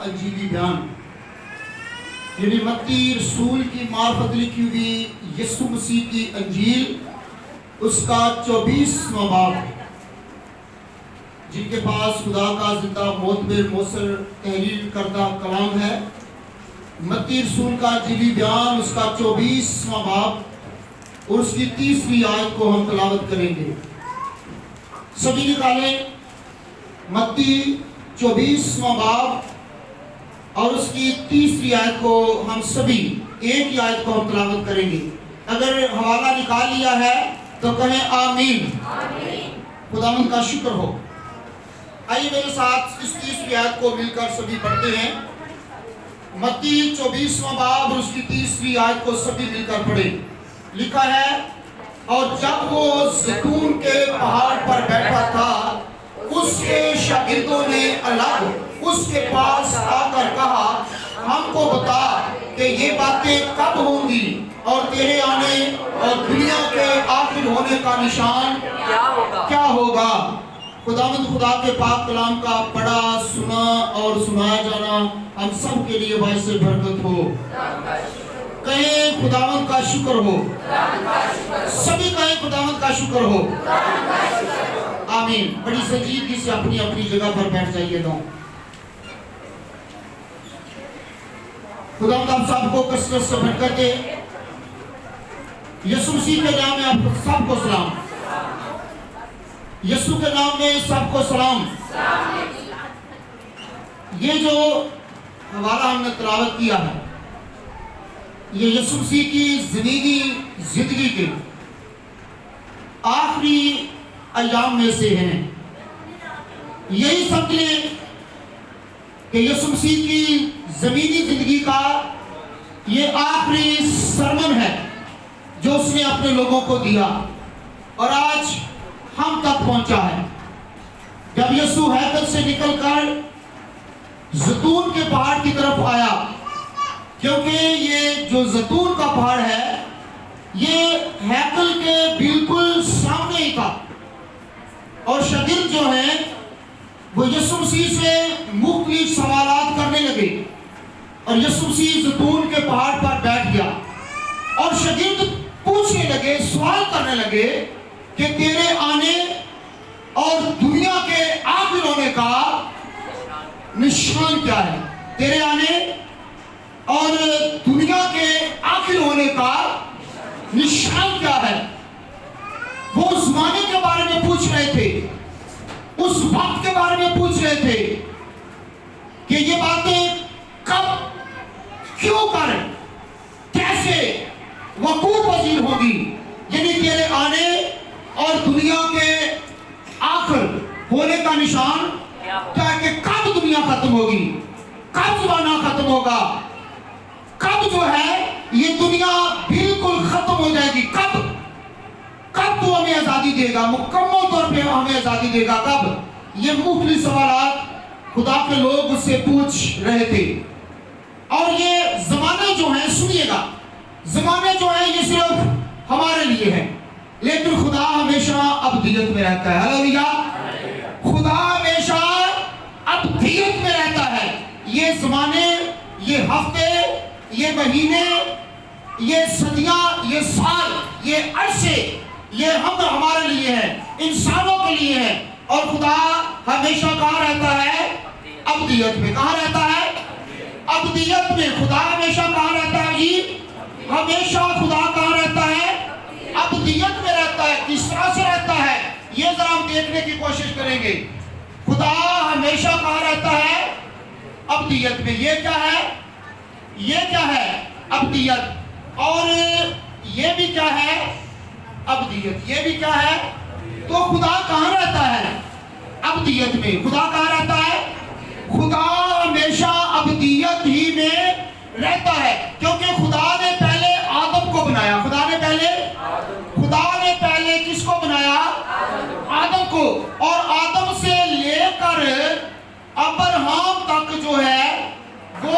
انجیلی بیان، یعنی متی رسول کی معرفت لکھی ہوئی یسوع مسیح کی انجیل، اس کا 24واں باب، جن کے پاس خدا کا زندہ معتبر موثر تحریر کردہ کلام ہے، متی رسول کا انجیلی بیان، اس کا 24واں باب اور اس کی 30ویں آیت کو ہم تلاوت کریں گے۔ سبھی نکالیں متی 24واں باب اور اس کی 30ویں آیت کو ہم سبھی ایک ہی آیت کو ہم تلاوت کریں گے۔ اگر حوالہ نکال لیا ہے تو کہیں آمین۔ خداوند کا شکر ہو۔ آئیے میرے ساتھ اس 30ویں آیت کو مل کر سبھی پڑھتے ہیں۔ متی 24واں باب اور اس کی 30ویں آیت کو سبھی مل کر پڑھیں۔ لکھا ہے، اور جب وہ زیتون کے پہاڑ پر بیٹھا تھا، اس کے شاگردوں نے الگ اس کے پاس آ کر کہا، ہم کو بتا کہ یہ باتیں کب ہوں گی اور تیرے آنے اور دنیا کے آخر ہونے کا نشان کیا ہوگا؟ خداوند خدا کے پاک کلام کا پڑھا، سنا اور سنایا جانا ہم سب کے لیے باعث برکت ہو۔ کہیں خداوند کا شکر ہو۔ سبھی کہیں خداوند کا شکر ہو۔ آمین۔ بڑی سنجیدگی سے اپنی اپنی جگہ پر بیٹھ جائیے گا۔ خداوند آپ سب کو کثرت سے برکت دے۔ یسوع مسیح کے نام میں آپ سب کو سلام۔ یسوع کے نام میں سب کو سلام۔ یہ جو حوالہ ہم نے تلاوت کیا ہے، یہ یسوع مسیح کی زمینی زندگی کے آخری ایام میں سے ہیں۔ یہی سمجھ لیں کہ یسوع مسیح کی زمینی زندگی کا یہ آخری سرمن ہے جو اس نے اپنے لوگوں کو دیا اور آج ہم تک پہنچا ہے۔ جب یسوع ہیکل سے نکل کر زیتون کے پہاڑ کی طرف آیا، کیونکہ یہ جو زیتون کا پہاڑ ہے یہ ہیکل کے بالکل سامنے ہی تھا، اور شاگرد جو ہیں وہ یسوع مسیح سے مختلف سوالات کرنے لگے، اور یسوع مسیح زیتون کے پہاڑ پر بیٹھ گیا اور شاگرد پوچھنے لگے، سوال کرنے لگے کہ تیرے آنے اور دنیا کے آخر ہونے کا نشان کیا ہے؟ تیرے آنے اور دنیا کے آخر ہونے کا نشان کیا ہے؟ وہ اس زمانے کے بارے میں پوچھ رہے تھے، اس وقت کے بارے میں پوچھ رہے تھے کہ یہ باتیں کب، کیوں کر، کیسے وقوع پذیر ہوگی، یعنی تیرے آنے اور دنیا کے آخر ہونے کا نشان کیا ہے، کہ کب دنیا ختم ہوگی، کب زمانہ ختم ہوگا، کب جو ہے یہ دنیا بالکل ختم ہو جائے گی، کب تو ہمیں آزادی دے گا، مکمل طور پہ ہمیں آزادی دے گا کب؟ یہ مختلف سوالات خدا کے لوگ اس سے پوچھ رہے تھے۔ اور یہ زمانے جو ہیں، سنیے گا، زمانے جو ہیں یہ صرف ہمارے لیے ہیں، لیکن خدا ہمیشہ ابدیت میں رہتا ہے۔ ہلیلویا۔ خدا ہمیشہ ابدیت میں رہتا ہے۔ یہ زمانے، یہ ہفتے، یہ مہینے، یہ صدیاں، یہ سال، یہ عرصے، یہ ہمارے لیے ہیں، انسانوں کے لیے ہیں، اور خدا ہمیشہ کہاں رہتا ہے؟ ابدیت میں۔ کہاں رہتا ہے؟ ابدیت میں۔ خدا ہمیشہ کہاں رہتا ہے جی؟ ہمیشہ خدا کہاں رہتا ہے؟ ابدیت میں رہتا ہے۔ کس طرح سے رہتا ہے یہ ذرا ہم دیکھنے کی کوشش کریں گے۔ خدا ہمیشہ کہاں رہتا ہے؟ ابدیت میں۔ یہ کیا ہے؟ یہ کیا ہے؟ ابدیت۔ اور یہ بھی کیا ہے؟ ابدیت۔ یہ بھی کیا ہے؟ تو خدا کہاں رہتا ہے؟ ابدیت میں۔ خدا کہاں رہتا ہے؟ خدا ہمیشہ ابدیت ہی میں رہتا ہے، کیونکہ خدا نے پہلے آدم کو بنایا۔ خدا نے پہلے کس کو بنایا؟ آدم کو۔ اور آدم سے لے کر ابراہیم تک جو ہے وہ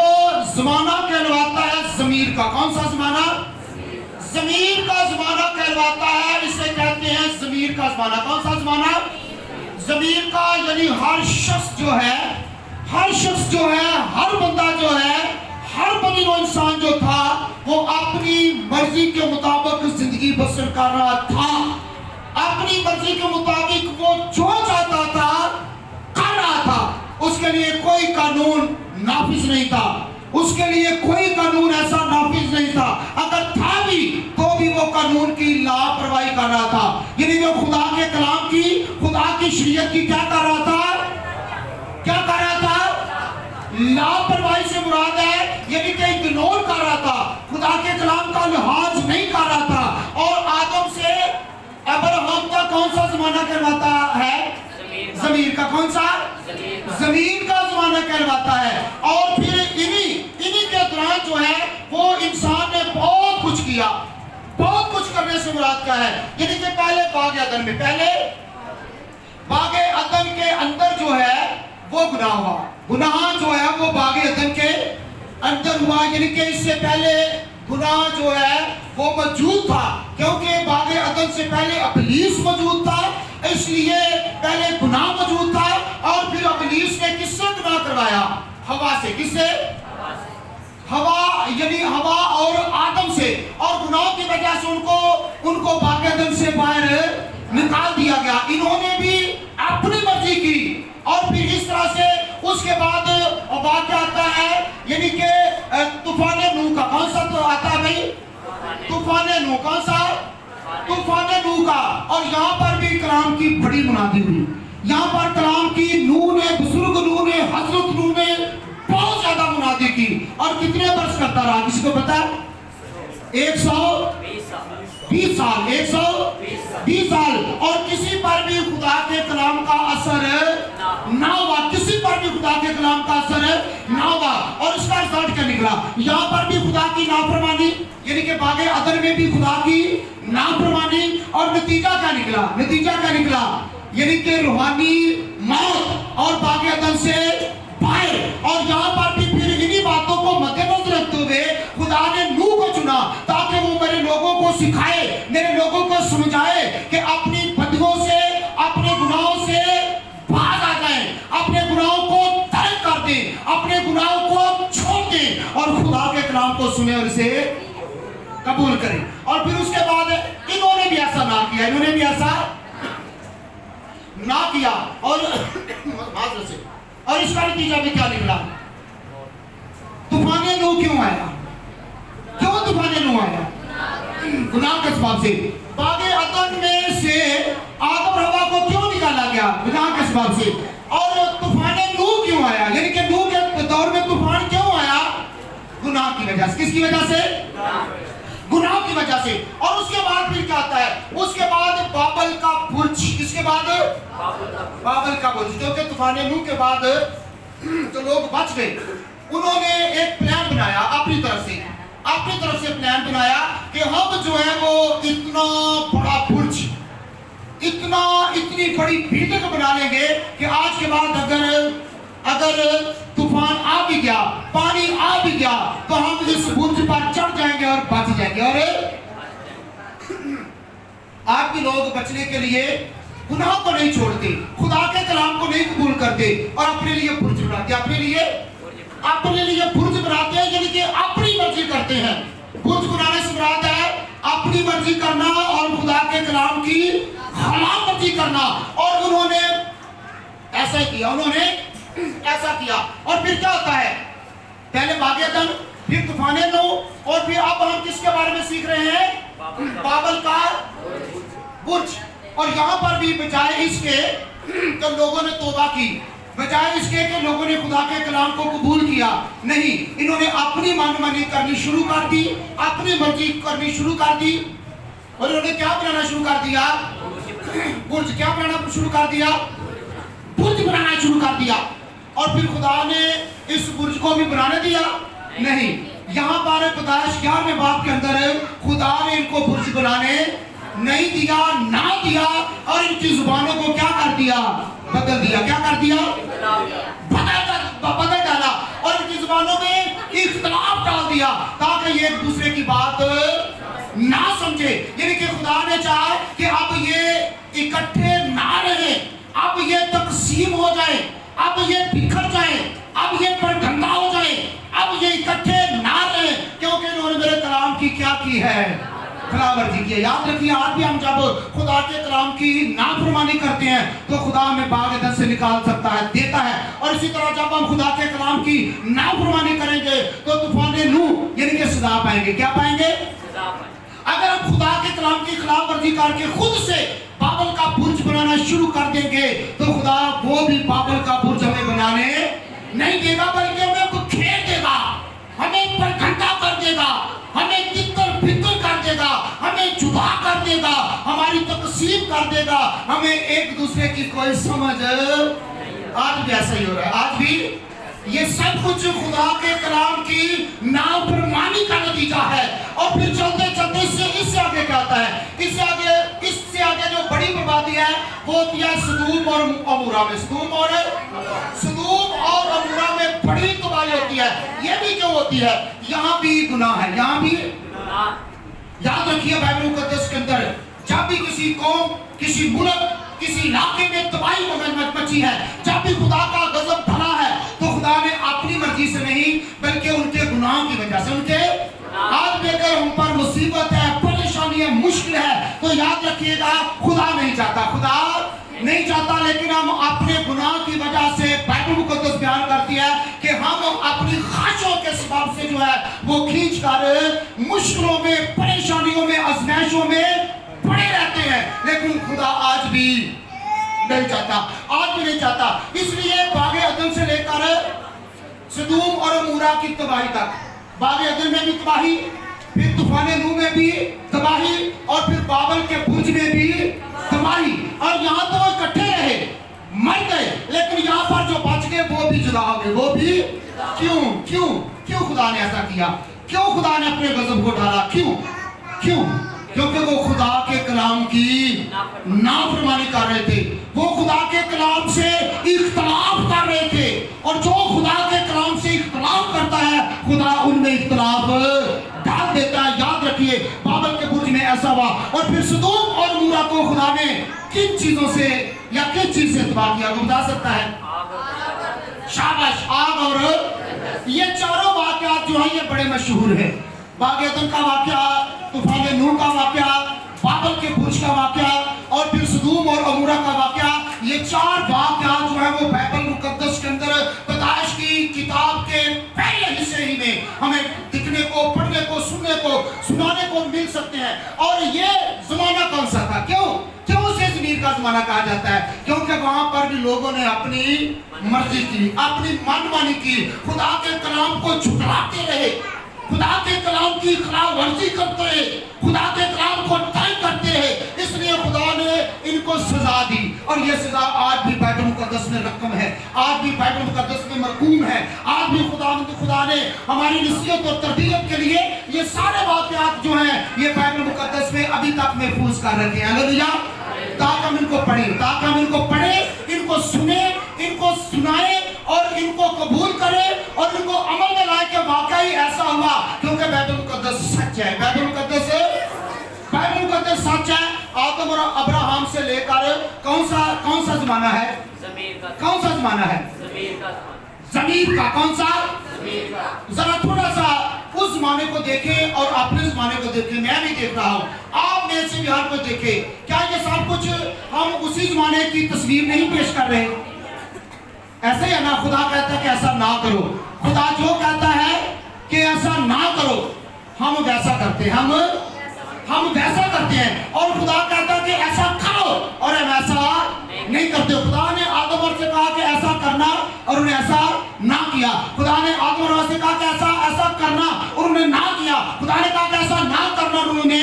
زمانہ کہلواتا ہے ضمیر کا۔ کون سا زمانہ؟ ضمیر کا زمانہ کہلواتا ہے، اسے کہتے ہیں ضمیر کا زمانہ۔ کون سا زمانہ؟ ضمیر کا، یعنی ہر شخص جو ہے ہر بندہ جو ہے، ہر بنی نوع انسان جو تھا وہ اپنی مرضی کے مطابق زندگی بسر کر رہا تھا. اپنی مرضی کے مطابق وہ جو چاہتا تھا کر رہا تھا. اس کے لیے کوئی قانون نافذ نہیں تھا، اس کے لیے کوئی قانون ایسا نافذ نہیں تھا. اگر تھا بھی تو بھی وہ قانون کی لاپرواہی کر رہا تھا. یعنی وہ خدا کے کلام کی، خدا کی شریعت کی کیا کر رہا تھا؟ کیا کر رہا تھا؟ لاپرواہی سے مراد ہے یعنی کہ اگنور کر رہا تھا، خدا کے کلام کا لحاظ نہیں کر رہا تھا. اور آدم سے ابراہیم کا کون سا زمانہ کہلواتا ہے؟ ضمیر کا. کون سا؟ ضمیر کا زمانہ کہلواتا ہے. اور پھر انہی کے دوران جو ہے وہ انسان نے بہت کچھ کیا. بہت کچھ کرنے سے مراد کیا ہے؟ یعنی کہ پہلے باغ عدن میں، پہلے باغ عدن کے اندر جو ہے وہ گناہ ہوا. گناہ جو ہے وہ باغ عدن کے اندر ہوا. یعنی کہ اس سے پہلے گناہ جو ہے وہ موجود تھا، کیونکہ باغ عدن سے پہلے ابلیس موجود تھا، اس لیے پہلے گناہ موجود تھا. اور پھر ابلیس نے کس سے گناہ کروایا؟ ہوا سے. کس سے؟ ہوا، یعنی ہوا اور آدم سے. اور گناہ کی وجہ سے ان کو باغ عدن سے باہر نکال دیا گیا. انہوں نے بھی اپنی مرضی کی. اور پھر اس طرح سے اس کے بعد واقعہ آتا ہے، یعنی کہ طوفان نوح کا. کون سا تو آتا ہے بھائی؟ طوفان نوح. کون سا؟ طوفان نوح کا. اور یہاں پر بھی کلام کی بڑی منادی ہوئی. یہاں پر کلام کی نوح نے، بزرگ نوح نے، حضرت نوح نے بہت زیادہ منادی کی. اور کتنے برس کرتا رہا؟ کسی کو پتا ہے؟ 120 سال. 120 سال. اور کسی پر بھی خدا کے کلام کا اثر نہ ہوا. کسی پر بھی خدا کے کلام کا اثر نہ ہوا. اور اس کا رزلٹ کیا نکلا؟ یہاں پر بھی خدا کی نافرمانی، یعنی کہ باغ عدن میں بھی خدا کی نافرمانی. اور نتیجہ کیا نکلا؟ نتیجہ کیا نکلا؟ یعنی کہ روحانی موت اور باغ عدن سے باہر. اور یہاں پر بھی پھر انہی باتوں کو مد نظر رکھتے ہوئے خدا نے نوح کو چنا تاکہ وہ میرے لوگوں کو سکھائے، میرے لوگوں کو سمجھائے کہ اپنی بدیوں سے، اپنے گناہوں سے باز آ جائیں، اپنے گناہوں کو ترک کر دیں، اپنے گناہوں کو چھوڑ دیں اور خدا کے کلام کو سنیں اور اسے قبول کریں. اور پھر اس کے بعد انہوں نے بھی ایسا نہ کیا. انہوں نے بھی ایسا نہ کیا. اور اس کا نتیجہ بھی کیا نکلا؟ طوفان نوح کیوں آیا؟ کیوں طوفان نوح آیا؟ گناہ کے سبب سے. باغ عدن میں سے آدم حوا کو کیوں نکالا گیا؟ گناہ کے سبب سے. اور طوفان نوح کیوں آیا؟ یعنی کہ نوح کے دور میں طوفان کیوں آیا؟ گناہ کی وجہ سے. کس کی وجہ سے؟ گناہ کی وجہ سے. اور اس کے بعد پھر کیا آتا ہے؟ اس کے بعد بابل کا برج. اس کے بعد بابل کا برج. کیونکہ طوفان نوح کے بعد جو لوگ بچ گئے انہوں نے ایک پلان بنایا اپنی طرف سے پلان بنایا کہ ہم جو ہے وہ اتنا بڑا برج، اتنی بڑی بلڈنگ بنا لیں گے کہ آج کے بعد اگر طوفان آ بھی گیا، پانی آ بھی گیا تو ہم اس برج پر چڑھ جائیں گے اور بچ جائیں گے. اور آج بھی لوگ بچنے کے لیے گناہ کو نہیں چھوڑتے، خدا کے کلام کو نہیں قبول کرتے اور اپنے لیے برج بناتے. اپنے لیے برج بناتے ہیں، یعنی کہ اپنی مرضی کرتے ہیں. برج بنانے سے مراد ہے اپنی مرضی کرنا اور خدا کے کلام کی خلاف ورزی کرنا. اور انہوں نے ایسا کیا. اور پھر کیا ہوتا ہے؟ پہلے باغ عدن، پھر طوفان نوح، اور پھر اب ہم کس کے بارے میں سیکھ رہے ہیں؟ بابل کا برج. اور یہاں پر بھی بجائے اس کے کہ لوگوں نے توبہ کی، بجائے اس کے کہ لوگوں نے خدا کے کلام کو قبول کیا، نہیں، انہوں نے اپنی منمانی کرنی شروع کر دی، اپنی مرضی کرنی شروع کر دی. اور انہوں نے کیا بنانا شروع کر دیا؟ برج. کیا بنانا شروع کر دیا؟ برج بنانا شروع کر دیا. اور پھر خدا نے اس برج کو بھی بنانے دیا؟ نہیں. یہاں پر پیدائش 11ویں باب کے اندر خدا نے ان کو برج بنانے نہیں دیا، نہ دیا. اور ان کی زبانوں کو کیا کر دیا؟ بدل دیا. کیا کر دیا؟ بدل ڈالا. اور ان کی زبانوں میں اختلاف ڈال دیا تاکہ یہ ایک دوسرے کی بات نہ سمجھے. یعنی کہ خدا نے چاہا کہ اب یہ اکٹھے نہ رہیں، اب یہ تقسیم ہو جائے، اب یہ بکھر جائے، اب یہ پرگندا ہو جائے. खिलाफवर्जी की है। याद रखिए, आज भी हम जब खुदा के कलाम की नाफरमानी करते हैं तो खुदा हमें बाग एदन से निकाल सकता है, देता है। और इसी तरह जब हम खुदा के कलाम की नाफरमानी करेंगे तो तूफान नूह यानी कि सजा पाएंगे। क्या पाएंगे? अगर हम खुदा के कलाम की खिलाफवर्जी करके खुद से बाबल का बुर्ज बनाना शुरू कर देंगे तो खुदा वो भी बाबल का बुर्ज हमें बनाने नहीं देगा, बल्कि हमें बुखेर देगा, हमें परखंडा कर देगा, हमें तितर बितर कर देगा, हमें जुदा कर देगा, हमारी तकसीम कर देगा, हमें एक दूसरे की कोई समझ। आज भी ऐसा ही हो रहा है। आज भी ये सब कुछ खुदा के कलाम की नाफरमानी का नतीजा है। और फिर चलते चलते इससे आगे क्या आता है? इससे आगे जो बड़ी बर्बादी है वो होती है सदूम और अमूरा में। सदूम और अमूरा में बड़ी तबाही होती है। ये भी क्यों होती है? यहाँ भी गुनाह है, यहाँ भी। याद रखिए, बाइबल मुकद्दस के अंदर जब भी किसी कौम, किसी मुल्क, किसी इलाके में तबाही मची है, जब भी खुदा का गजब फला है तो खुदा ने अपनी मर्जी से नहीं बल्कि उनके गुनाह की वजह से, उनके आज भी अगर हम पर मुसीबत है, परेशानी है, मुश्किल है तो याद रखिएगा खुदा नहीं चाहता, लेकिन हम अपने गुनाह की वजह से बाइबल मुकद्दस बयान करती है कि हम अपनी ख्वाहिशों के सबब से जो है वो खींच कर मुश्किलों में, परेशानियों में, आजमाइशों में पड़े रहते हैं। लेकिन खुदा आज भी नहीं चाहता। इसलिए बागे अदन से लेकर सदूम और अमूरा की तबाही तक, बागे अदन में भी तबाही, फिर तूफान नूह में भी तबाही, और फिर बाबल के बुर्ज में भी तबाही। और यहाँ तो वो इकट्ठे रहे, मर गए, लेकिन यहाँ पर जो बच गए वो भी जुदा हो गए। वो भी क्यों खुदा ने ऐसा किया? क्यों खुदा ने अपने गजब को डाला? क्यों? क्योंकि वो खुदा के कलाम की नाफरमानी कर रहे थे, वो खुदा के कलाम से इख्तलाफ कर रहे थे। और जो खुदा के कलाम से इख्तलाफ करता है खुदा उनमें इख्तलाफ डाल देता है। याद रखिए, बाबल के बुर्ज में ऐसा हुआ। और फिर सदूम और अमूरा को खुदा ने किन चीजों से या किस चीज से तबाह किया? वो बता सकता है? शाबाश, आग। और ये चारों वाकयात जो है ये बड़े मशहूर है। बाग एदन का वाकया, तूफान नूह का वाकया, बाबल के बुर्ज का वाकया और फिर सदूम और अमूरा का वाकया। ये चार वाकयात जो है वो बाइबल मुकद्दस के अंदर पैदाइश की किताब के पहले हिस्से ही में हमें दिखने को, पढ़ने को, सुनने को, सुनाने को मिल सकते हैं। और ये जमाना कौन सा था? क्यों उसे ज़मीर का जमाना कहा जाता है? क्योंकि वहां पर भी लोगों ने अपनी मर्जी की, अपनी मनमानी की, खुदा के कलाम को झुठलाते रहे, खुदा के कलाम की खिलाफवर्जी करते रहे, खुदा के कलाम को तय करते रहे। इसलिए खुदा ने इनको सजा दी। और ये सजा आज भी बाइबल मुकद्दस में रकम है, आज भी बाइबल मुकद्दस में मरकूम है। आज भी खुदा ने हमारी नसीहत और तरबियत के लिए ये सारे वाकयात जो हैं ये बाइबल मुकद्दस में अभी तक महफूज कर रखे हैं। हालेलुया। ताकि हम इनको पढ़ें, इनको सुने, इनको सुनाए और इनको कबूल करें और इनको अमल में लाए कि वाकई ऐसा हुआ। क्योंकि बाइबल मुकद्दस सच है, बाइबल मुकद्दस सच है। आदम और अब्राहम से लेकर कौन सा जमाना है? कौन सा जमाना है? ज़मीर का। कौन सा? जरा थोड़ा सा उस जमाने को देखें और अपने जमाने को देखें। मैं भी देख रहा हूँ, आप में से बिहार को देखें। क्या ये सब कुछ हम उसी जमाने की तस्वीर नहीं पेश कर रहे? ऐसे ही है ना? खुदा कहता है कि ऐसा ना करो, खुदा जो कहता है कि ऐसा ना करो हम वैसा करते हैं, हम वैसा करते हैं। और खुदा कहता है कि ऐसा करो और हम ऐसा नहीं करते। खुदा ने आदम और से कहा कि ऐसा करना और उन्हें ऐसा ना किया। खुदा ने आदम और से कहा कि ऐसा करना और उन्होंने ना किया। खुदा ने कहा कि ऐसा ना करना और उन्होंने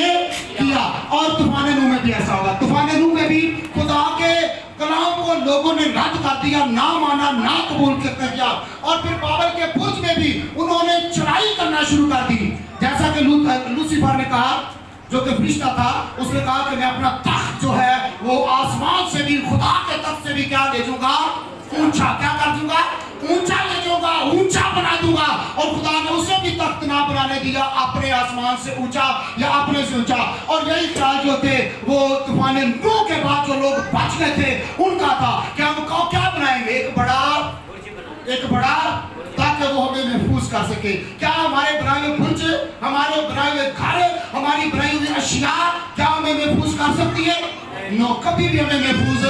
किया। और तूफान नूह में भी ऐसा होगा। तूफान नूह में भी खुदा के कलाम को लोगों ने रद्द कर दिया, ना माना, ना कबूल कर दिया। और फिर बाबल के बुर्ज में भी उन्होंने चढ़ाई करना शुरू कर दी। जैसा कि लूसीफर ने कहा, जो कि फरिश्ता था, उसने कहा कि मैं अपना तख्त जो है वो आसमान से भी, खुदा के तख्त से भी क्या ले जाऊंगा? ऊंचा। क्या कर दूंगा? ऊंचा ले जाऊंगा, ऊंचा बना दूंगा। और खुदा ने उसे भी तख्त ना बनाने दिया, अपने आसमान से ऊंचा या अपने से ऊंचा। और यही ख्याल जो थे वो तूफान नूह के बाद जो लोग बच गए थे उनका था कि हम क्या बनाएंगे? एक बड़ा ताकि वो हमें महफूज कर सके। क्या हमारे बनाए हुए बुर्ज, हमारे बनाए हुए घर, हमारी बनाई हुई अशिया क्या हमें महफूज कर सकती है? नो, कभी भी हमें महफूज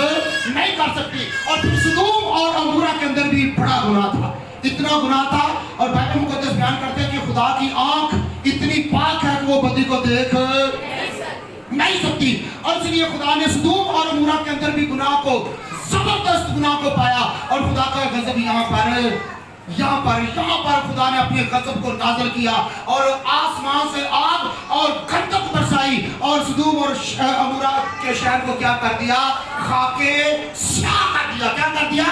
नहीं कर सकती। और फिर सदोम और अमोरा के अंदर भी बड़ा गुनाह था, इतना गुनाह था। और बाइबल मुकद्दस बयान करते हैं कि खुदा की आंख इतनी पाक है कि वो बदी को देख नहीं सकती। और इसलिए खुदा ने सदोम और अमोरा के अंदर भी गुनाह को, जबरदस्त गुनाह को पाया। और खुदा का गजब यहाँ पर खुदा ने अपने गजब को नाज़िल किया और आसमान से आग और गंधक बरसाई और सदोम और अमोरा के शहर को क्या कर दिया? खाके स्याह कर दिया। क्या कर दिया?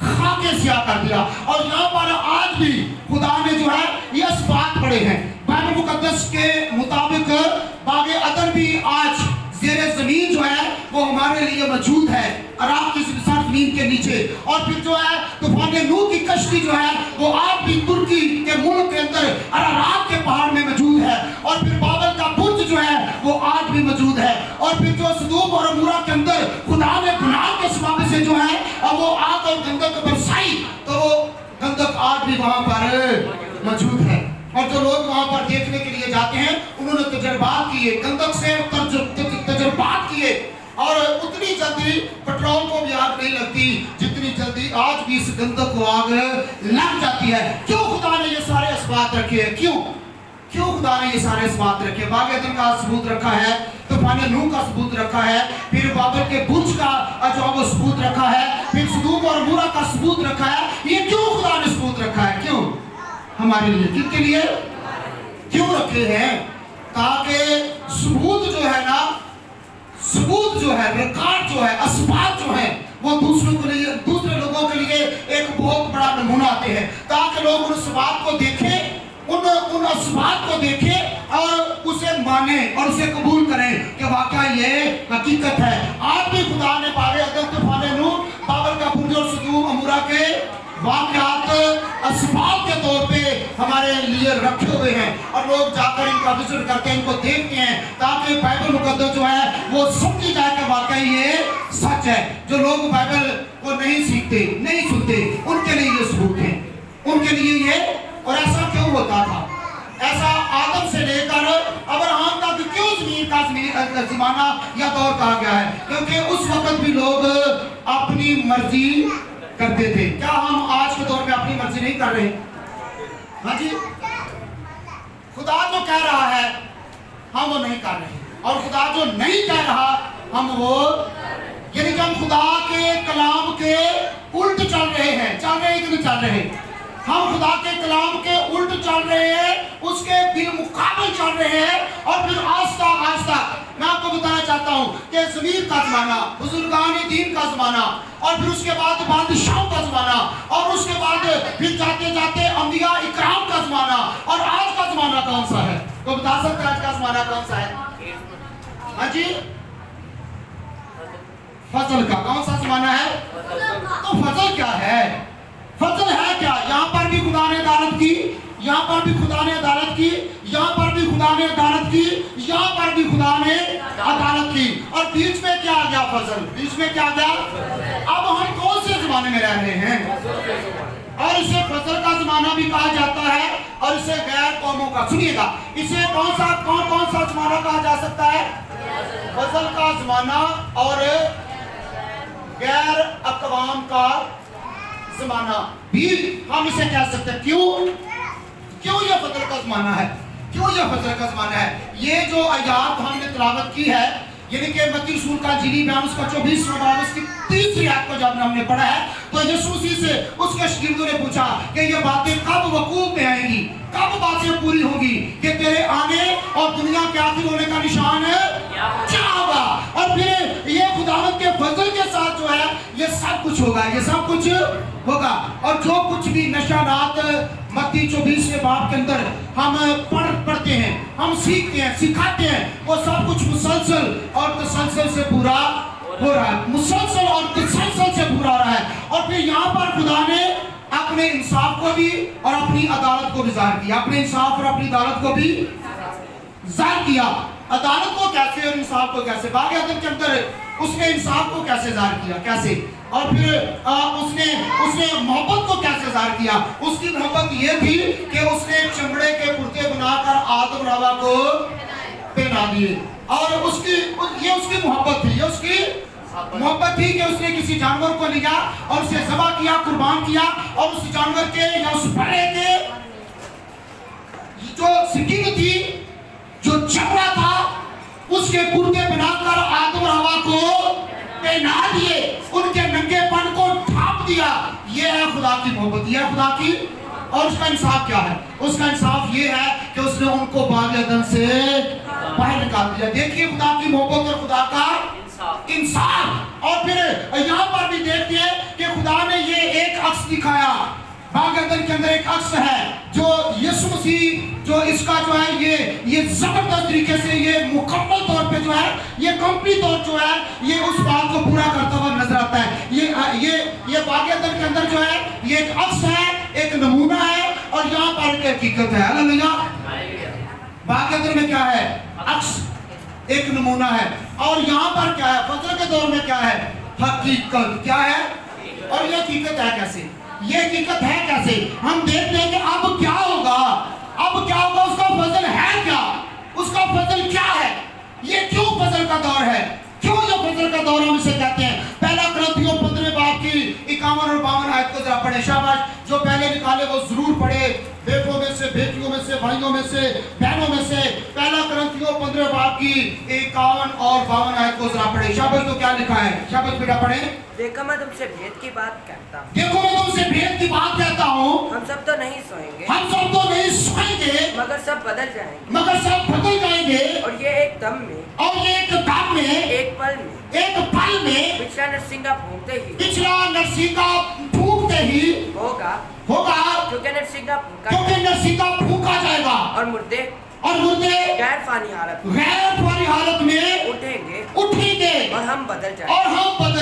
खाके स्याह कर दिया। और यहाँ पर आज भी खुदा ने जो है ये असबात पड़े हैं। बाइबल मुकद्दस के मुताबिक बागे अदन भी आज ज़ेरे ज़मीन जो है वो हमारे लिए मौजूद है, अराब की ज़मीन के नीचे। और फिर जो है तूफान नूह की कश्ती जो है वो आज भी तुर्की के मुल्क के अंदर अराब के पहाड़ में मौजूद है। और फिर बाबल का बुर्ज जो है वो आज भी मौजूद है। और फिर जो सदोम और अमोरा के अंदर खुदा ने गुनाह के सबब से जो है अब वो आग और गंधक बरसाई, तो वो गंधक आज भी वहाँ पर मौजूद है। और जो लोग वहाँ पर देखने के लिए जाते हैं उन्होंने तजर्बात किए, गंधक से तजर्बात किए। और उतनी जल्दी पेट्रोल को भी आग नहीं लगती जितनी जल्दी आज भी इस गंधक को आग लग जाती है। क्यों खुदा ने ये सारे असबात रखे हैं? क्यों खुदा ने ये सारे असबात रखे? बागे अदन का सबूत रखा है, तूफान नूह का सबूत रखा है, फिर बाबल के बुर्ज का जो वो सबूत रखा है, फिर सदोम और अमोरा का सबूत रखा है। ये क्यों खुदा ने सबूत रखा है? क्यों? हमारे लिए, किसके लिए क्यों रखे हैं? ताकि सबूत जो है ना, सबूत जो है, रिकॉर्ड जो है, असबात जो है वो दूसरे लोगों के लिए एक बहुत बड़ा नमूना आते हैं, ताकि लोग उन असबात को देखें, उन असबात को देखें और उसे माने और उसे कबूल करें कि वाकई ये हकीकत है। आज भी खुदा ने बागे अदन, तूफान नूह, बाबल का बुर्ज और सदोम अमोरा के वाक़यात असबाब के तौर पे हमारे लिए रखे हुए हैं। और लोग जाकर इनका विजिट करते हैं, इनको देखते हैं, ताकि बाइबल मुकद्दस जो है वो समझी जाए कि वाकई ये सच है। जो लोग बाइबल को नहीं सीखते, नहीं सुनते, उनके लिए ये सबूत है, उनके लिए ये। और ऐसा क्यों होता था? ऐसा आदम से लेकर अब्राहम तक क्यों ज़माना या दौर कहा गया है? क्योंकि उस वक्त भी लोग अपनी मर्जी करते थे। क्या हम आज के दौर में अपनी मर्जी नहीं कर रहे? हाँ जी, खुदा जो कह रहा है हम वो नहीं कर रहे, और खुदा जो नहीं कह रहा हम वो, यानी कि हम खुदा के कलाम के उल्ट चल रहे हैं। चल रहे हैं कि नहीं चल रहे? हम खुदा के कलाम के उल्ट चल रहे हैं, उसके बिलमुकाबिल चल रहे हैं। और फिर आस्ता आस्ता मैं आपको बताना चाहता हूँ कि ज़मीर का ज़माना, बुजुर्गान दीन का ज़माना, और फिर उसके बाद बादशाहों का ज़माना, और उसके बाद फिर जाते जाते अंबिया इकराम का ज़माना। और आज का ज़माना कौन सा है? तो बता सकते हैं आज का ज़माना कौन सा है? हाँ जी, फजल का। कौन सा ज़माना है? तो फजल क्या है? फजल है क्या? यहाँ पर भी खुदा ने अदालत की, यहाँ पर भी खुदा ने अदालत की, यहाँ पर भी खुदा ने अदालत की, यहाँ पर भी खुदा ने अदालत की। और बीच में क्या आ गया? फजल। बीच में क्या आ गया? अब हम कौन से जमाने में रह रहे हैं? और इसे फजल का जमाना भी कहा जाता है, और इसे गैर कौमों का, सुनिएगा, इसे कौन सा जमाना कहा जा सकता है? फजल का जमाना और गैर अक़वाम का ज़माना भी हम इसे कह सकते हैं। क्यों ये फजल का ज़माना है? क्यों ये फजल का ज़माना है? ये जो आयत हमने तिलावत की है, यानी कि मत्ती रसूल का इंजीली बयान उसका 24वां बाब उसकी 3री आयत को जब हमने पढ़ा है, तो यीशु मसीह से उसके शागिर्दों ने पूछा कि ये बातें कब वकूअ में आएंगी, कब बातें पूरी होगी, कि तेरे आने और दुनिया के आखिर होने का निशान क्या होगा? और फिर ये खुदावंद के फजल के साथ जो है ये सब कुछ होगा, ये सब कुछ होगा। और जो कुछ भी नशानात मत्ती 24वें बाब के अंदर हम पढ़ते हैं, हम सीखते हैं, सिखाते हैं, वो सब कुछ मुसलसल और तसलसल से पूरा हो रहा है, मुसलसल और तसलसल से पूरा हो रहा है। और फिर यहाँ पर खुदा ने अपने इंसाफ को भी और अपनी अदालत को भी ज़ाहिर किया, अपने इंसाफ और अपनी अदालत को भी ज़ाहिर किया। अदालत को कैसे और इंसाफ को कैसे? बागे अदन के अंदर उसने इंसाफ को कैसे ज़ाहिर किया? कैसे? और फिर उसने मोहब्बत को कैसे ज़ाहिर किया? उसकी मोहब्बत ये थी कि उसने चमड़े के कुर्ते बनाकर आदम और हवा को पहना दिए। और ये उसकी मोहब्बत थी, ये उसकी मोहब्बत थी कि उसने किसी जानवर को लिया और उसे ज़बह किया, कुर्बान किया, और उस जानवर के या उस बड़े के जो स्किन थी, जो चमड़ा था, उसके कुर्ते बनाकर आदम और हवा को पहना दिए, उनके नंगेपन को ढांप दिया। ये है खुदा की मोहब्बत, ये है खुदा की। और उसका इंसाफ क्या है? उसका इंसाफ ये है कि उसने उनको बाग़ अदन से बाहर निकाल दिया। देखिए खुदा की मोहब्बत और खुदा का इंसाफ। और फिर यहाँ पर भी देखते हैं कि खुदा ने ये एक अक्स दिखाया, बाग़ अदन के अंदर एक अक्स है जो यीशु मसीह, जो इसका जो है ये जबरदस्त तरीके से, ये मुकम्मल तौर पे जो है, ये कंप्लीट तौर जो है, ये उस बात को पूरा करता हुआ नजर आता है। ये बाग़ अदन के अंदर जो है, ये एक अक्स है, एक नमूना है, और यहाँ पर एक हकीकत है। हालेलुया। बाग़ अदन में क्या है? अक्स, एक नमूना है। और यहाँ पर क्या है? फजल के दौर में क्या है? हकीकत। क्या है? और ये हकीकत है कैसे? ये हकीकत है कैसे? हम देखते हैं कि अब क्या होगा, अब क्या होगा, उसका फजल है क्या, उसका फजल क्या है, ये क्यों फजल का दौर है, क्यों ये फजल का दौर हम इसे कहते हैं? पहला कुरिन्थियों 15 बाब की 51 और 52 आयत को जरा पढ़े। शाबाश, जो पहले निकाले वो जरूर पढ़े, बेटों में से, बेटियों में से, भाइयों में से, बहनों में से। पहला कुरिन्थियों 15 बाब की 51 और 52 आयत को जरा पढ़े। शाबाश, तो क्या लिखा है? शाबाश बेटा पढ़े। देखो मैं तुमसे भेद की बात कहता हूँ, देखो मैं तुमसे भेद की बात कहता हूँ, हम सब तो नहीं सोएंगे, हम सब तो नहीं सोएंगे, मगर सब बदल जाएंगे, मगर सब बदल जाएंगे, और ये एक दम में, और ये एक दम में, एक पल में, पिछला नरसिंगा फूंकते ही, पिछला नरसिंगा फूंकते ही होगा, क्योंकि नरसिंगा फूंका जाएगा, और मुर्दे गैर फानी हालत में उठेंगे, और हम बदल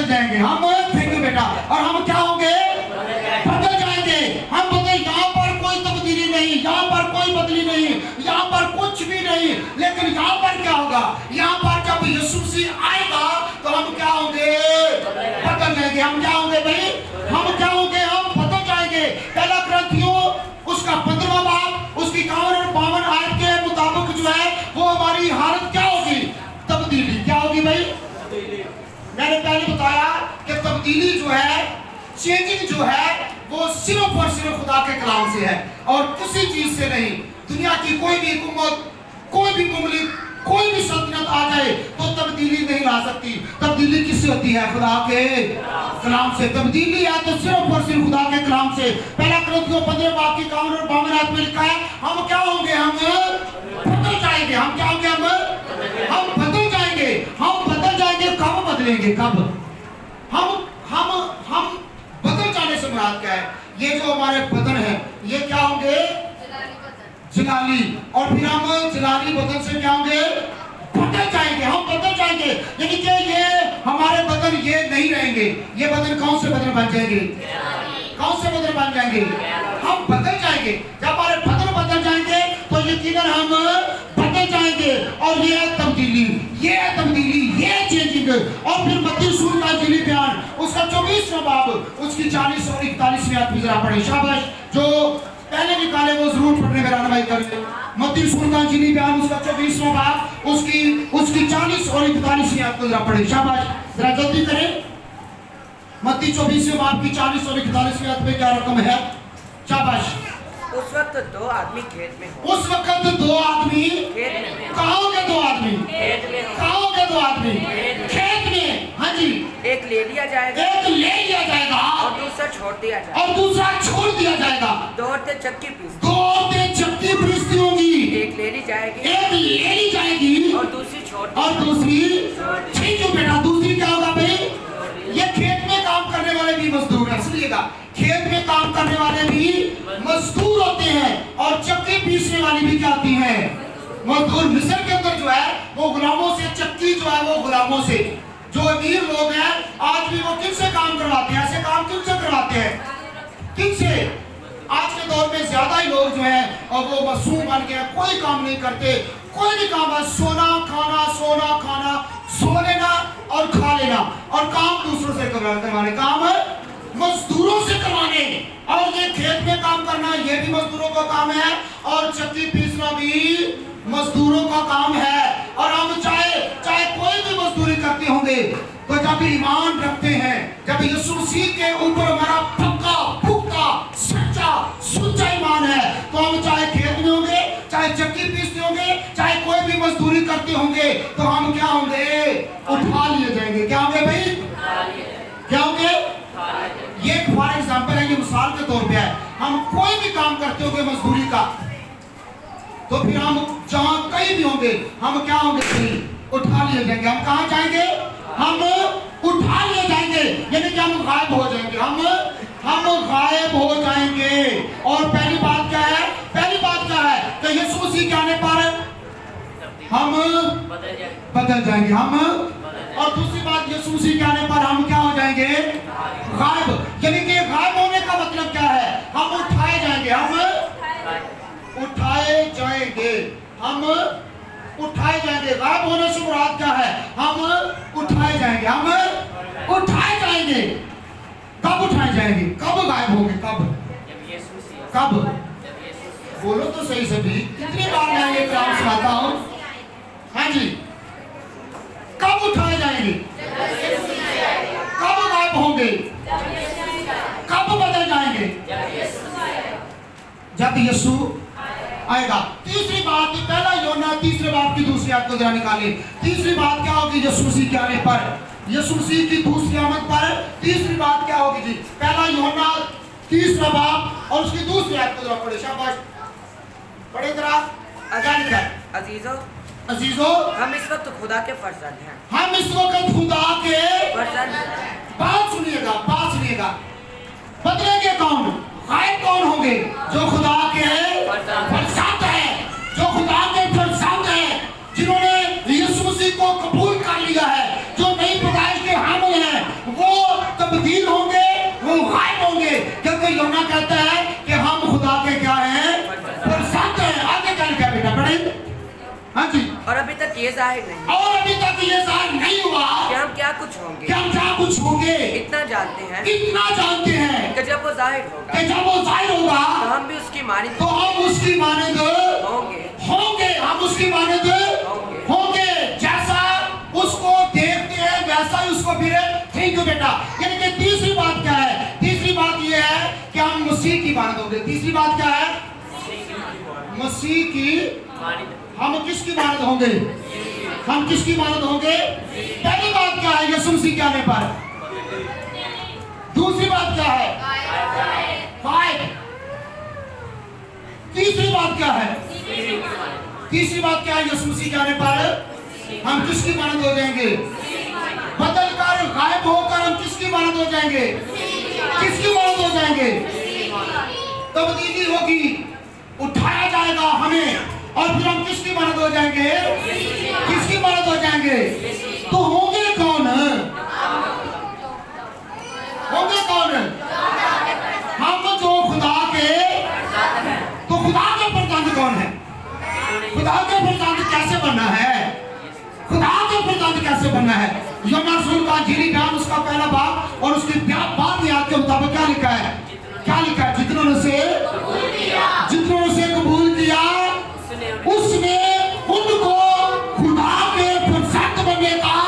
जाएंगे, हम फेंके बेटा, और हम क्या होंगे? बदल जाएंगे, हम बदल। यहाँ पर कोई तब्दीली नहीं, यहाँ पर कोई बदली नहीं, यहाँ पर कुछ भी नहीं, लेकिन यहाँ पर क्या होगा? यहाँ पर जब यीशु मसीह आएगा तो हम क्या होंगे? बदल जाएंगे। हम क्या होंगे भाई? हम क्या होंगे? हम बदल जाएंगे। पहला कुरिन्थियों उसका 15वां बाब उसकी 51 और 52 आयत के मुताबिक जो है, वो हमारी हालत क्या होगी? तब्दीली। क्या होगी भाई? मैंने पहले बताया कि तब्दीली जो है, चेंजिंग जो है, वो सिर्फ और सिर्फ खुदा के कलाम से है, और किसी चीज से नहीं। दुनिया की कोई भी हुकूमत, कोई भी मुमलिक, कोई भी सल्तनत आ जाए तो तब्दीली नहीं ला सकती। तब्दीली किससे होती है? खुदा के कलाम से। तब्दीली है तो सिर्फ और सिर्फ खुदा के कलाम से। पहला कुरिन्थियों 15 बाब की 51 और 52 आयत में लिखा है, हम क्या होंगे? हम बदल जाएंगे। हम क्या होंगे? हम बदल जाएंगे। हम बदल जाएंगे। कब बदलेंगे? कब? हम बदल जाने से मुराद क्या है? ये जो हमारे बदन है, ये क्या होंगे? जलाली। और फिर हम जलाली बदन से क्या होंगे? बदल जाएंगे। हम बदल जाएंगे, यानी कि ये हमारे बदन ये नहीं रहेंगे। ये बदन कौन से बदन बन जाएंगे? कौन से बदन बन जाएंगे? हम बदल जाएंगे। जब हमारे बदन बदल जाएंगे तो यकीनन हम बदल जाएंगे। और ये है तब्दीली, ये है तब्दीली, ये है चेंजिंग। और फिर मत्ती रसूल का इंजीली बयान उसका 24वां बाब उसकी 40 और 41वीं आयत भी जरा पढ़े। शाबाश, जो पहले निकाले वो जरूर पढ़ने का रहनुमाई करें। मत्ती रसूल का इंजीली बयान उसका 24वां बाब उसकी 40 और 41वीं आयत को जरा पढ़े। शाबाश, जरा जल्दी करें। मत्ती 24वें बाब की 40 और 41वीं आयत में क्या रकम है? शाबाश। उस वक्त 2 आदमी खेत में कहाँ होंगे? 2 आदमी खेत में। हाँ जी। एक ले लिया जाएगा, और दूसरा छोड़ दिया जाएगा। 2 औरतें चक्की पीसती होंगी। एक ले ली जाएगी, और दूसरी छोड़। ठीक है बेटा, दूसरी क्या होगा भाई? ये खेत में काम करने वाले भी मजदूर हैं। सुनिएगा, खेत में काम करने वाले भी मजदूर होते हैं, और चक्की पीसने वाली भी क्या होती है? मजदूर। मिस्र के अंदर जो है वो गुलामों से, चक्की जो है वो गुलामों से, जो अमीर लोग हैं आज भी वो किनसे काम करवाते हैं? ऐसे काम किनसे करवाते हैं? किनसे? आज के दौर में ज्यादा ही लोग जो हैं और वो मासूम बन गए, कोई काम नहीं करते, कोई भी काम है सोना खाना, सो लेना और खा लेना, और काम दूसरों से करवाने, काम है मजदूरों से करवाने। और ये खेत में काम करना ये भी मजदूरों का काम है, और चक्की पीसना भी मजदूरों का काम है। اور ہم چاہے کوئی بھی مزدوری کرتے ہوں گے تو جب ایمان رکھتے ہیں, جب یسوع مسیح کے اوپر ہمارا پکا پختہ سچا ایمان ہے, تو ہم چاہے کھیت میں ہوں گے, چاہے چکی پیستے ہوں گے, چاہے کوئی بھی مزدوری کرتے ہوں گے, تو ہم کیا ہوں گے؟ اٹھا لیے جائیں گے. کیا ہوں گے بھائی؟ کیا ہوں گے؟ یہ ایک فار ایگزامپل ہے, یہ مثال کے طور پہ ہے. ہم کوئی بھی کام کرتے ہوں گے مزدوری کا, تو پھر ہم جہاں کہیں بھی ہوں گے ہم کیا ہوں گے؟ اٹھا لیے جائیں گے. ہم کہاں جائیں گے؟ ہم اٹھا لیے جائیں گے, یعنی کہ ہم غائب ہو جائیں گے. ہم غائب ہو جائیں گے. اور پہلی بات کیا ہے؟ پہلی بات کیا ہے کہ یسوع مسیح کے آنے پر ہم بدل جائیں گے. اور دوسری بات, یسوع مسیح کے آنے پر ہم کیا ہو جائیں گے؟ غائب. یعنی کہ غائب ہونے کا مطلب کیا ہے؟ ہم اٹھائے جائیں گے. ہم اٹھائے جائیں گے. ہم اٹھائے جائیں گے. غائب ہونے سے مراد کیا ہے؟ ہم اٹھائے جائیں گے. ہم اٹھائے جائیں گے. کب اٹھائے جائیں گے؟ کب غائب ہوں گے؟ کب؟ بولو تو صحیح سے بھی. کتنی بار میں یہ کام سناتا ہوں. ہاں جی, کب اٹھائے جائیں گے؟ کب غائب ہوں گے؟ کب بدل جائیں گے؟ جب یسوع آئے گا. تیسری بات, پہلا یوحنا تیسرے باب کی دوسری آیت کو ذرا نکالیں. تیسری بات کیا ہوگی یسوع مسیح کے آنے پر؟ یسوع مسیح کی دوسری آمد پر تیسری بات کیا ہوگی جی؟ پہلا یوحنا تیسرا باب اور اس کی دوسری آیت کو ذرا پڑھیں. شاباش, پڑھیں ذرا. کیا لکھا ہے؟ عزیزو, ہم اس وقت خدا کے فرزند ہیں. ہم اس وقت خدا کے فرزند ہیں. بات سنیے گا. بدلیں گے کون؟ غائب کون ہوں گے؟ جو خدا کے فرزند ہیں. جو خدا کے فرزند ہیں, جنہوں نے یسوع مسیح کو قبول کر لیا ہے, جو نئی پیدائش کے حامل ہیں, وہ تبدیل ہوں گے, وہ غائب ہوں گے. کیونکہ یوحنا کہتا ہے کہ ہم خدا کے کیا ہیں؟ فرزند ہیں. آگے کیا لکھا ہے بیٹا؟ پڑھیں. ہاں جی. اور ابھی تک یہ ظاہر نہیں, اور ابھی تک یہ ظاہر نہیں ہوا کہ ہم کیا کچھ ہوں گے. کہ ہم کیا کچھ ہوں گے. اتنا جانتے ہیں کہ جب وہ ظاہر ہوگا تو ہم بھی اس کی مانند تو ہم اس کی مانند ہوں گے. ہم اس کی مانند ہوں گے. جیسا اس کو دیکھتے ہیں ویسا ہی اس کو پھر. تھینک یو بیٹا. یعنی کہ تیسری بات کیا ہے؟ تیسری بات یہ ہے کہ ہم مسیح کی مانند ہوں گے. تیسری بات کیا ہے؟ مسیح کی. ہم کس کی مانند ہوں گے؟ ہم کس کی مانند ہوں گے؟ پہلی بات کیا ہے یسوع مسیح کے آنے پر؟ دوسری بات کیا ہے؟ غائب. تیسری بات کیا ہے؟ تیسری بات کیا ہے یسوع مسیح کے آنے پر؟ ہم کس کی مانند ہو جائیں گے؟ بدل کر, غائب ہو کر ہم کس کی مانند ہو جائیں گے؟ کس کی مانند ہو جائیں گے؟ تبدیلی ہوگی, اٹھایا جائے گا ہمیں, اور پھر ہم کس کی مانند ہو جائیں گے؟ کس کی مانند ہو جائیں گے؟ تو ہوں گے کون؟ ہوں گے کون؟ ہم جو خدا کے. تو خدا کے فرزند کون ہے؟ خدا کے فرزند کیسے بننا ہے؟ خدا کے فرزند کیسے بننا ہے؟ یوحنا رسول کا انجیلی بیان اس کا پہلا باب اور اس کی بعد یاد کے مطابق کیا لکھا ہے؟ کیا لکھا ہے؟ جتنوں نے سے قبول کیا اس نے ان کو خدا کے فرزند بننے کا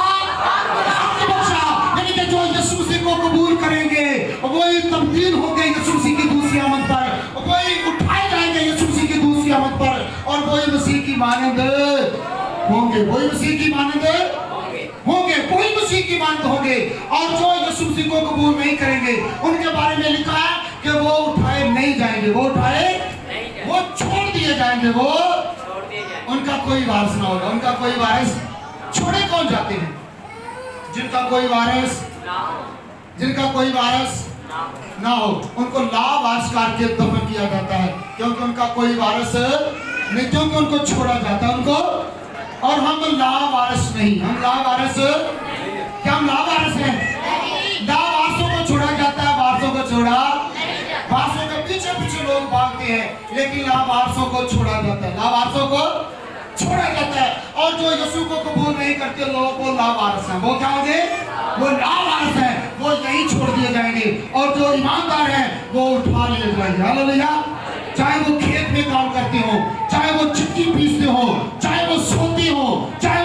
حق بخشا. یعنی کہ جو یسوع مسیح کو قبول کریں گے وہی تبدیل ہو گئے یسوع مسیح کی دوسری آمد پر, وہی اٹھائے جائیں گے یسوع مسیح کی دوسری آمد پر, اور وہی مسیح کی مانند ہوں گے. وہی مسیح کی مانند ہوں گے. وہی مسیح کی مانند ہوں گے. اور جو یسوع مسیح کو قبول نہیں کریں گے ان کے بارے میں لکھا ہے کہ وہ اٹھائے نہیں جائیں گے. وہ چھوڑ دیے جائیں گے. وہ ان کا کوئی وارث نہ ہوگا. ان کا کوئی وارث. چھوڑے کون جاتے ہیں؟ جن کا کوئی وارث نہ ہو, ان کو لا وارث کر کے دفن کیا جاتا ہے, کیونکہ ان کا کوئی وارث نہیں, کیونکہ ان کو چھوڑا جاتا ہے ان کو. اور ہم لا وارث نہیں. ہم لا وارث. کیا ہم لا وارث ہیں؟ لا وارثوں کو چھوڑا جاتا ہے, وارثوں کو چھوڑا. وارثوں کے پیچھے پیچھے لوگ بھاگتے ہیں, لیکن لا وارثوں کو چھوڑا جاتا ہے. لا وارثوں کو چھوڑا جاتا ہے. اور جو یسوع کو قبول نہیں کرتے لوگ وہ لا وارث ہیں. وہ کیا ہوں گے؟ وہ لا وارث ہیں. وہ یہی چھوڑ دیے جائیں گے. اور جو ایماندار ہیں وہ اٹھا لیے جائیں گے. ہاللیلویا. چاہے وہ کھیت میں کام کرتے ہوں, چاہے وہ چکی پیستے ہوں, چاہے وہ سوتے ہوں, چاہے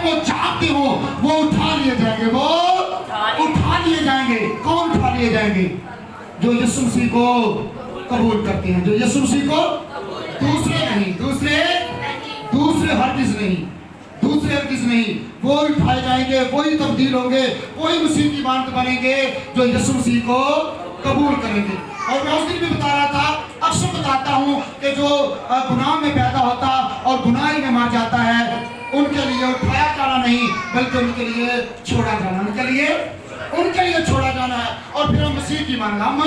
जो यीशु मसीह को कबूल करते हैं, जो यीशु मसीह को दूसरे हरगिज़ नहीं, वो उठाए जाएंगे, वही तब्दील होंगे, वही मसीह की मानद बनेंगे जो यीशु मसीह को कबूल करेंगे। और मैं उस दिन भी बता रहा था, अक्सर बताता हूँ कि जो गुनाह में पैदा होता और गुनाह में मार जाता है, उनके लिए उठाया जाना नहीं बल्कि उनके लिए छोड़ा जाना, उनके लिए छोड़ा जाना है। और फिर हम मसीह की मानना, हम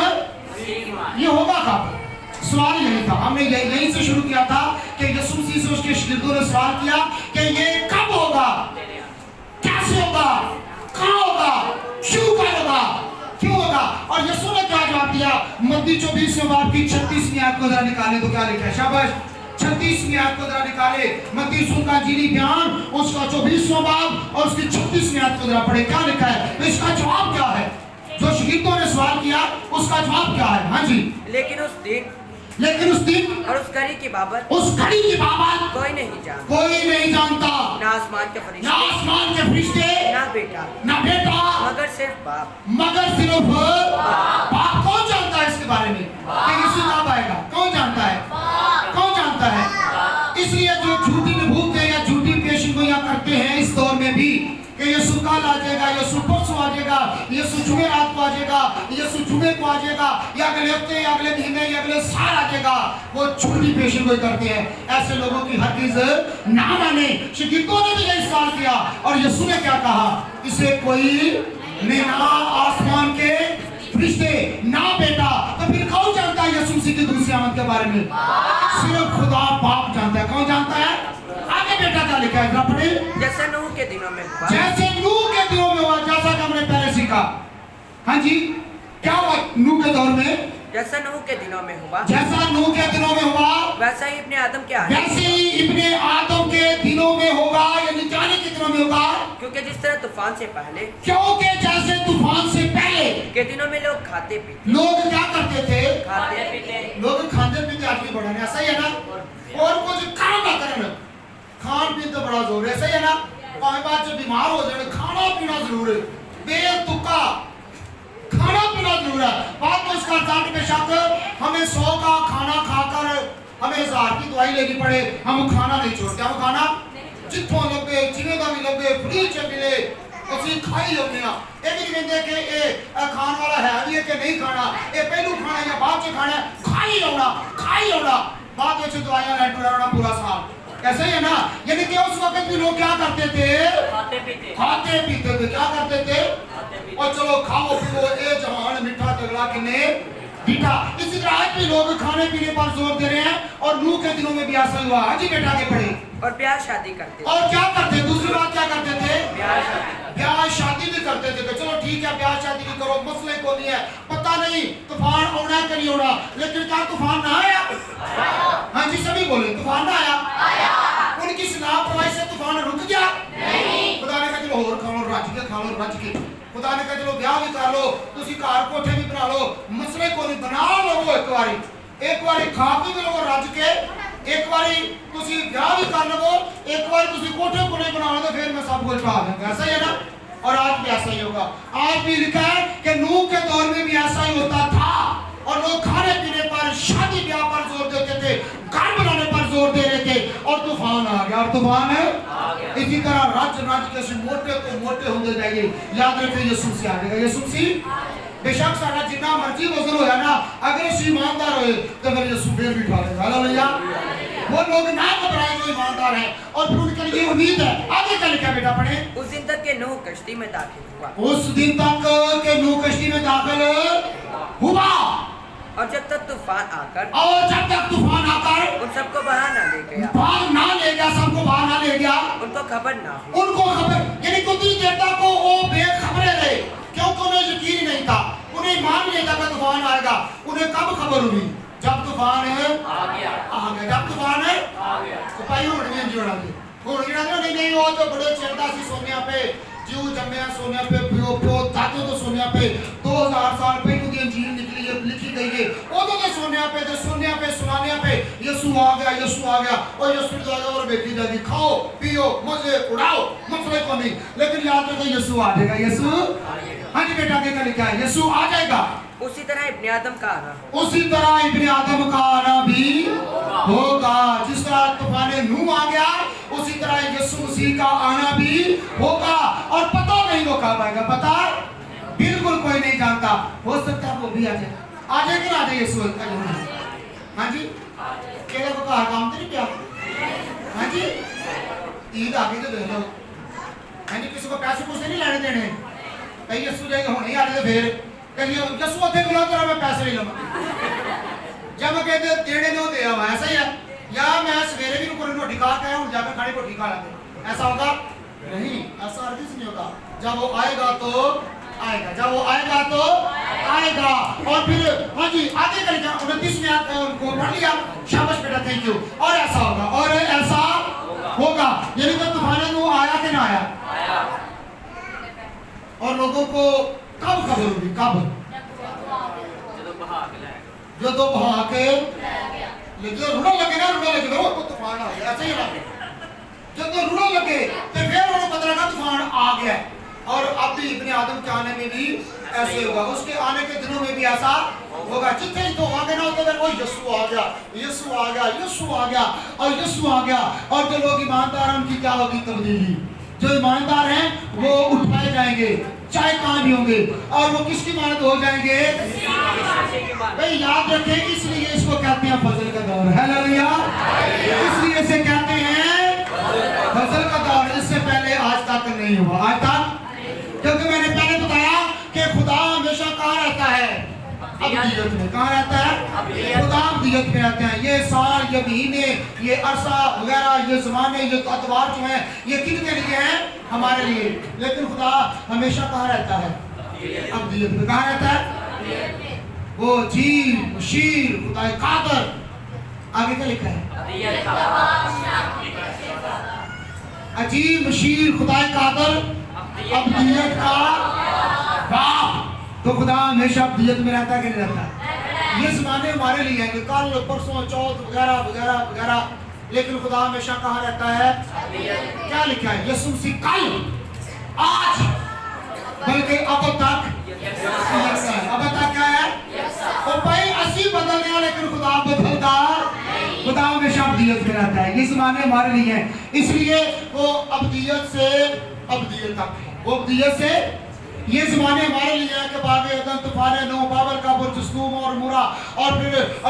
ये होगा कब? सवाल यही था, हमने यहीं से शुरू किया था कि यीशु मसीह से उसके शिगिर्दों ने सवाल किया कि ये कब होगा, कैसे होगा, कहाँ होगा, क्यों होगा? और यीशु ने क्या जवाब दिया? मत्ती 24वें बाब की 36वीं आयत को जरा निकालें तो क्या लिखा है? शाबाश, 36वीं आयत को जरा निकाले। मत्ती रसूल का इंजीली बयान उसका 24वां बाब और उसकी 36वीं आयत को जरा पढ़े, क्या लिखा है? तो इसका जवाब क्या है? जो शहीदों ने सवाल किया उसका जवाब क्या है? हाँ जी, लेकिन उस दिन और उस घड़ी की बाबत कोई नहीं जानता, ना आसमान के फरिश्ते, ना बेटा, मगर सिर्फ बाप। बाप। कौन जानता है इसके बारे में कि यीशु कब आएगा? कौन जानता है? इसलिए जो झूठी नबूवतें या झूठी पेशगोइयां करते हैं इस दौर में भी कि यीशु कल आ जाएगा, यीशु परसों आ जाएगा, यीशु जुमेरात को आ जाएगा, यीशु जुमे को आ जाएगा, या अगले हफ्ते या अगले महीने या अगले साल आ जाएगा, वो झूठी पेशगोई करते हैं। ऐसे लोगों की हरगिज़ ना माने। शिगिर्दों ने भी यही सवाल किया और यीशु ने क्या कहा? इसे कोई नहीं, ना आसमान के फरिश्ते, ना बेटा। तो फिर कौन जानता है यीशु मसीह की दूसरी आमद के बारे में? सिर्फ खुदा बाप जानता है। कौन जानता है? आगे बेटा क्या लिखा है? पढ़े। जैसे नूह के दिनों में हुआ, जैसा कि हमने पहले सीखा। हाँ जी, क्या हुआ नूह के दौर में? जैसा नूह के दिनों में हुआ, वैसा ही इब्ने आदम के दिनों में होगा, यानी जाने के दिनों में होगा। क्योंकि जैसे तूफान से पहले के दिनों में लोग खाते पीते, लोग क्या करते थे? खाते पीते आदमी बढ़ाने, ऐसा ही है ना? और कुछ काम ना करना, खान पीन तो बड़ा जोर है, ऐसा ही है ना? पाए बाद जब बीमार हो जाए खाना पीना जरूर है, बेतुका खाना पीना जरूर है। बात तो इसका जान बेशक हमें 100 का खाना खाकर हमें 1000 की दवाई लेनी पड़े, हम खाना नहीं छोड़ते। हम खाना जितों लगे, जिवें का भी लगे, फ्री च मिले, ਅਸੀਂ ਖਾਈ ਹੁੰਦੇ ਆ। ਇਹ ਵੀ ਕਹਿੰਦੇ ਕਿ ਇਹ ਖਾਣ ਵਾਲਾ ਹੈ ਵੀ ਕਿ ਨਹੀਂ ਖਾਣਾ, ਇਹ ਪਹਿਲੂ ਖਾਣਾ ਜਾਂ ਬਾਅਦ ਚ ਖਾਣਾ, ਖਾਈ ਆਉਣਾ ਬਾਅਦ ਵਿੱਚ ਦਵਾਈਆਂ ਲੈ ਟੁਰਾਉਣਾ पूरा साल। ऐसा ही है ना? यानी कि उस वक्त भी लोग क्या करते थे? खाते पीते थे। क्या करते थे? और चलो खाओ पियो, ए जहान मीठा तगड़ा किन्ने मीठा। इसी तरह आज भी लोग खाने पीने पर जोर दे रहे हैं और नूह के दिनों में भी ऐसा हुआ। हाँ जी बेटा के पढ़े। और ब्याह शादी करते थे। और क्या करते? दूसरी बात क्या करते थे? ब्याह शादी भी करते थे। चलो ठीक है, ब्याह शादी भी करो, मसले को नहीं है। पता नहीं तूफान आना कि नहीं होना, लेकिन क्या तूफान ना आया? हाँ जी सभी बोले, तूफान ना आया। उनकी लापरवाही से तूफान रुक गया नहीं। खुदा ने कहा चलो और खा लो, रज के। खुदा ने कहा चलो ब्याह भी कर लो, तुसी घर कोठे भी बना लो, मसले को नहीं बना लो। एक बारी खा पी भी लो रज के, एक बारी तुसी ब्याह भी कर लो, एक बारी तुसी कोठे को नहीं बना लो, फिर मैं सब कुछ पा दूंगा। ऐसा ही है ना? और आज भी ऐसा ही होगा। आज भी लिखा है कि नूह के दौर में भी ऐसा ही होता था और लोग खाने पीने पर, शादी ब्याह पर जोर देते थे, घर बनाने पर जोर दे रहे थे और तूफान आ गया। और तूफान है इसी तरह राज्य के मोटे तो मोटे होते जाइए। याद रखिए यीशु मसीह आ जाएगा। यीशु मसीह बेशक सारा जितना मर्जी वजन होया ना, अगर उस ईमानदार होए तो फिर यीशु फिर भी उठा लेगा। हालेलुया। वो लोग ना घबराए जो ईमानदार है और फिर उनके लिए उम्मीद है। आगे चल क्या बेटा पढ़े। उस दिन तक के नूह कश्ती में दाखिल हुआ। और जब तक तूफान आकर उन सबको बाहर ना ले गया, सबको बाहर ना ले गया, उनको खबर ना हुई। यानी कुछ देर तक वो बेखबरे रहे, क्योंकि उन्हें यकीन नहीं था, उन्हें मान नहीं था कि तूफान आएगा। उन्हें कब खबर हुई? जब तूफान आ गया। जब तूफान आ गया तो भाई होड़ियां जोड़ा नहीं वो तो बड़े चिंता सी सोनिया पे, जीव जम्मिया सोनिया पे, प्यो दादो तो सोनिया पे 2000 साल पहले की इंजील निकली है, लिखी गई है। वो तो सोनिया पे सुनानिया पे यीशु यीशु आ गया, यीशु आ गया, और यीशु जाएगा और बेटी जाएगी, खाओ पियो मजे उड़ाओ, मसले को नहीं। लेकिन याद रखो यीशु आ जाएगा, यीशु, हाँ जी बेटा आगे का लिखा है, यीशु आ जाएगा। उसी तरह इब्ने आदम का आना, उसी तरह इब्ने आदम का आना भी होगा। जिस तरह तूफान नूह आ गया, उसी तरह यीशु मसीह का आना भी होगा। और पता नहीं वो कब आएगा, पता बिल्कुल कोई नहीं जानता। हो सकता है वो भी आ जाए, आ जाए कि ना आ जाए यीशु। हाँ जी, केले को कहा काम तो नहीं किया। हाँ जी, ईद आगे तो देख लो। हाँ जी, किसी को पैसे पूछते नहीं लेने देने, कहीं यीशु जाएगा होने ही आ रहे फिर कहीं यीशु होते मिला तो मैं पैसे नहीं लूंगा। जब मैं कहते देने दो दे आवा, ऐसा ही है। या मैं सवेरे भी रुको रोटी खा के हूँ, जाकर खाने रोटी खा लेते, ऐसा होगा नहीं, ऐसा हरगिज़ नहीं होगा। जब वो आएगा तो आएगा, जब वो आएगा तो आएगा। और फिर हाँ जी आगे कर 29 में को पढ़ लिया, शाबाश बेटा, थैंक यू। और ऐसा होगा, और ऐसा होगा। यानी कि तूफान नूह आया कि ना आया, और लोगों को कब खबर होगी, कब, जो तो बहा के लेकिन रुड़ा लगे ना, रुड़ा लगे वो तूफान आ गया, ऐसा ही ना। जब तो रुड़ा लगे तो फिर उन्होंने पता लगा तूफान आ गया। और अब भी इब्ने आदम के आने में भी ऐसे होगा, उसके आने के दिनों में भी ऐसा होगा। जितने तो आगे ना होते वो यीशु आ गया, यीशु आ गया, यीशु आ गया, और यीशु आ गया। और जो लोग ईमानदार हैं उनकी क्या होगी तब्दीली, जो ईमानदार हैं वो उठाए जाएंगे, चाहे कहाँ भी होंगे, और वो किसकी मानद हो जाएंगे, भाई याद रखें। इसलिए इसको कहते हैं फजल का दौर, हालेलुया। इसलिए इसे कहते हैं फजल का दौर। इससे पहले आज तक नहीं हुआ, आज तक, क्योंकि मैंने पहले बताया कि खुदा हमेशा कहाँ रहता है, अब्दियत में। कहाँ रहता है, खुदा अब्दियत में रहते हैं। ये साल, ये महीने, ये अरसा वगैरह, ये ज़माने, ये अतवार जो हैं, ये किनके लिए हैं, हमारे लिए। लेकिन खुदा हमेशा कहाँ रहता है, अब्दियत में। कहाँ रहता है, वो जी मुशीर खुदा कादर, आगे क्या लिखा है, अजीब मुशीर खुदा कादर, अब्दियत का बाप। तो खुदा हमेशा अब्दियत में रहता है कि नहीं रहता। ये ज़माने हमारे लिए हैं कि कल परसों चौथ वगैरह वगैरह वगैरह, लेकिन खुदा हमेशा कहाँ रहता है, क्या लिखा है, यीशु मसीह कल, आज, बल्कि अब तक, अब तक क्या है। तो भाई असी बदल गया लेकिन खुदा बदलता, खुदा हमेशा अब्दियत में रहता है। ये ज़माने हमारे लिए हैं, इसलिए वो अब्दियत से अब्दियत तक है। वो अब्दियत से ये ज़माने हमारे लिए हैं कि बाग अदन, तूफान नूह, बाबल का बुर्जुस्तूम और मुरा, और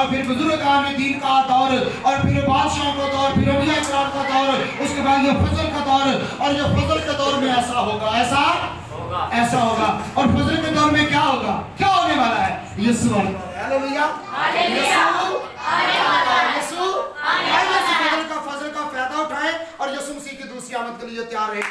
फिर बुजुर्गान दीन का दौर, और फिर बादशाह का दौर, फिर अंबिया किराम का दौर, उसके बाद ये फजल का दौर। और ये फजल के दौर में ऐसा होगा, ऐसा होगा। और फजल के दौर में क्या होगा, क्या होने वाला है, यीशु आने वाला है, हालेलुया। यीशु फजल का फायदा उठाए और यीशु मसीह की दूसरी आमद के लिए तैयार रहे।